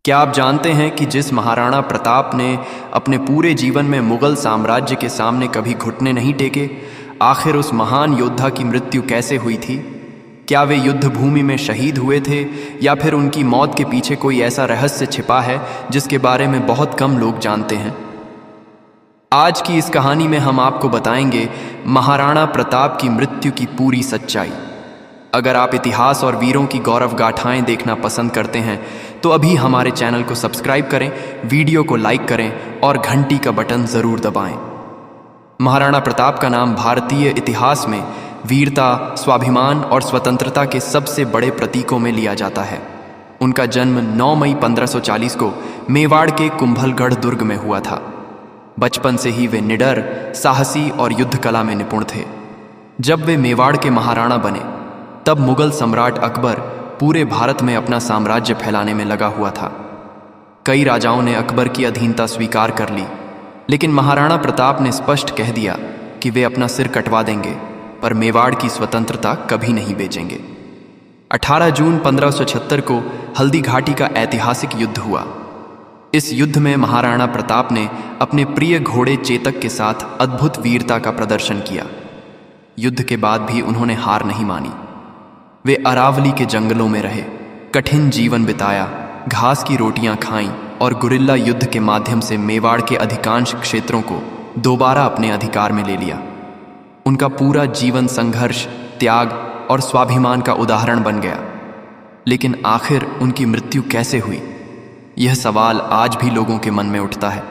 क्या आप जानते हैं कि जिस महाराणा प्रताप ने अपने पूरे जीवन में मुगल साम्राज्य के सामने कभी घुटने नहीं टेके, आखिर उस महान योद्धा की मृत्यु कैसे हुई थी? क्या वे युद्ध भूमि में शहीद हुए थे या फिर उनकी मौत के पीछे कोई ऐसा रहस्य छिपा है जिसके बारे में बहुत कम लोग जानते हैं? आज की इस कहानी में हम आपको बताएंगे महाराणा प्रताप की मृत्यु की पूरी सच्चाई। अगर आप इतिहास और वीरों की गौरव गाथाएं देखना पसंद करते हैं तो अभी हमारे चैनल को सब्सक्राइब करें, वीडियो को लाइक करें और घंटी का बटन ज़रूर दबाएं। महाराणा प्रताप का नाम भारतीय इतिहास में वीरता, स्वाभिमान और स्वतंत्रता के सबसे बड़े प्रतीकों में लिया जाता है। उनका जन्म 9 मई 1540 को मेवाड़ के कुंभलगढ़ दुर्ग में हुआ था। बचपन से ही वे निडर, साहसी और युद्ध कला में निपुण थे। जब वे मेवाड़ के महाराणा बने तब मुगल सम्राट अकबर पूरे भारत में अपना साम्राज्य फैलाने में लगा हुआ था। कई राजाओं ने अकबर की अधीनता स्वीकार कर ली, लेकिन महाराणा प्रताप ने स्पष्ट कह दिया कि वे अपना सिर कटवा देंगे पर मेवाड़ की स्वतंत्रता कभी नहीं बेचेंगे। 18 जून 1576 को हल्दी घाटी का ऐतिहासिक युद्ध हुआ। इस युद्ध में महाराणा प्रताप ने अपने प्रिय घोड़े चेतक के साथ अद्भुत वीरता का प्रदर्शन किया। युद्ध के बाद भी उन्होंने हार नहीं मानी। वे अरावली के जंगलों में रहे, कठिन जीवन बिताया, घास की रोटियां खाईं और गुरिल्ला युद्ध के माध्यम से मेवाड़ के अधिकांश क्षेत्रों को दोबारा अपने अधिकार में ले लिया। उनका पूरा जीवन संघर्ष, त्याग और स्वाभिमान का उदाहरण बन गया। लेकिन आखिर उनकी मृत्यु कैसे हुई? यह सवाल आज भी लोगों के मन में उठता है।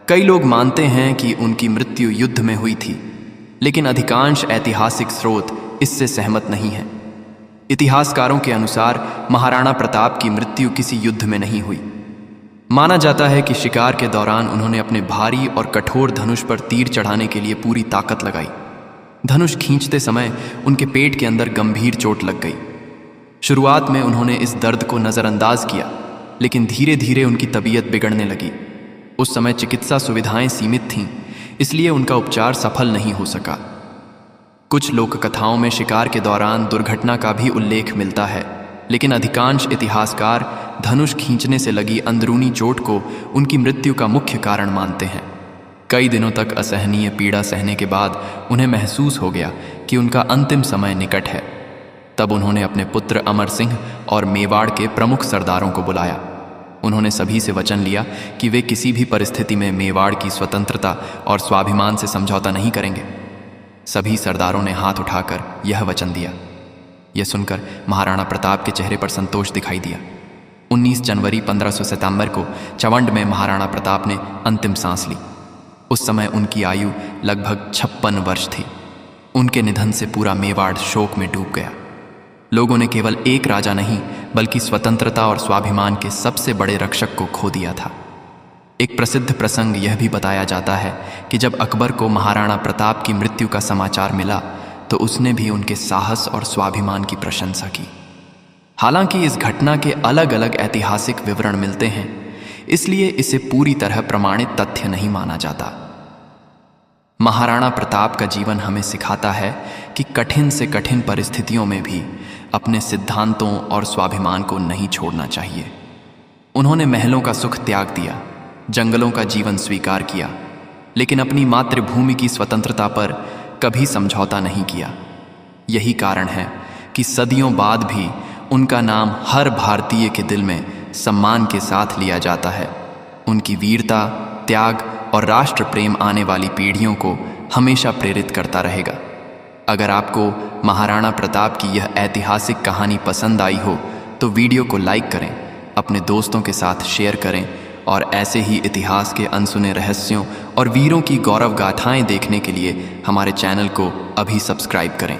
कई लोग मानते हैं कि उनकी मृत्यु युद्ध में हुई थी, लेकिन अधिकांश ऐतिहासिक स्रोत इससे सहमत नहीं हैं। इतिहासकारों के अनुसार महाराणा प्रताप की मृत्यु किसी युद्ध में नहीं हुई। माना जाता है कि शिकार के दौरान उन्होंने अपने भारी और कठोर धनुष पर तीर चढ़ाने के लिए पूरी ताकत लगाई। धनुष खींचते समय उनके पेट के अंदर गंभीर चोट लग गई। शुरुआत में उन्होंने इस दर्द को नज़रअंदाज किया, लेकिन धीरे धीरे उनकी तबीयत बिगड़ने लगी। उस समय चिकित्सा सुविधाएं सीमित थीं, इसलिए उनका उपचार सफल नहीं हो सका। कुछ लोक कथाओं में शिकार के दौरान दुर्घटना का भी उल्लेख मिलता है, लेकिन अधिकांश इतिहासकार धनुष खींचने से लगी अंदरूनी चोट को उनकी मृत्यु का मुख्य कारण मानते हैं। कई दिनों तक असहनीय पीड़ा सहने के बाद उन्हें महसूस हो गया कि उनका अंतिम समय निकट है। तब उन्होंने अपने पुत्र अमर सिंह और मेवाड़ के प्रमुख सरदारों को बुलाया। उन्होंने सभी से वचन लिया कि वे किसी भी परिस्थिति में मेवाड़ की स्वतंत्रता और स्वाभिमान से समझौता नहीं करेंगे। सभी सरदारों ने हाथ उठाकर यह वचन दिया। यह सुनकर महाराणा प्रताप के चेहरे पर संतोष दिखाई दिया। 19 जनवरी 1597 को चवंड में महाराणा प्रताप ने अंतिम सांस ली। उस समय उनकी आयु लगभग 56 वर्ष थी। उनके निधन से पूरा मेवाड़ शोक में डूब गया। लोगों ने केवल एक राजा नहीं बल्कि स्वतंत्रता और स्वाभिमान के सबसे बड़े रक्षक को खो दिया था। एक प्रसिद्ध प्रसंग यह भी बताया जाता है कि जब अकबर को महाराणा प्रताप की मृत्यु का समाचार मिला तो उसने भी उनके साहस और स्वाभिमान की प्रशंसा की। हालांकि इस घटना के अलग अलग ऐतिहासिक विवरण मिलते हैं, इसलिए इसे पूरी तरह प्रमाणित तथ्य नहीं माना जाता। महाराणा प्रताप का जीवन हमें सिखाता है कि कठिन से कठिन परिस्थितियों में भी अपने सिद्धांतों और स्वाभिमान को नहीं छोड़ना चाहिए। उन्होंने महलों का सुख त्याग दिया, जंगलों का जीवन स्वीकार किया, लेकिन अपनी मातृभूमि की स्वतंत्रता पर कभी समझौता नहीं किया। यही कारण है कि सदियों बाद भी उनका नाम हर भारतीय के दिल में सम्मान के साथ लिया जाता है। उनकी वीरता, त्याग और राष्ट्र प्रेम आने वाली पीढ़ियों को हमेशा प्रेरित करता रहेगा। अगर आपको महाराणा प्रताप की यह ऐतिहासिक कहानी पसंद आई हो तो वीडियो को लाइक करें, अपने दोस्तों के साथ शेयर करें और ऐसे ही इतिहास के अनसुने रहस्यों और वीरों की गौरव गाथाएं देखने के लिए हमारे चैनल को अभी सब्सक्राइब करें।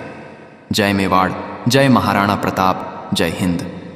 जय मेवाड़, जय महाराणा प्रताप, जय हिंद।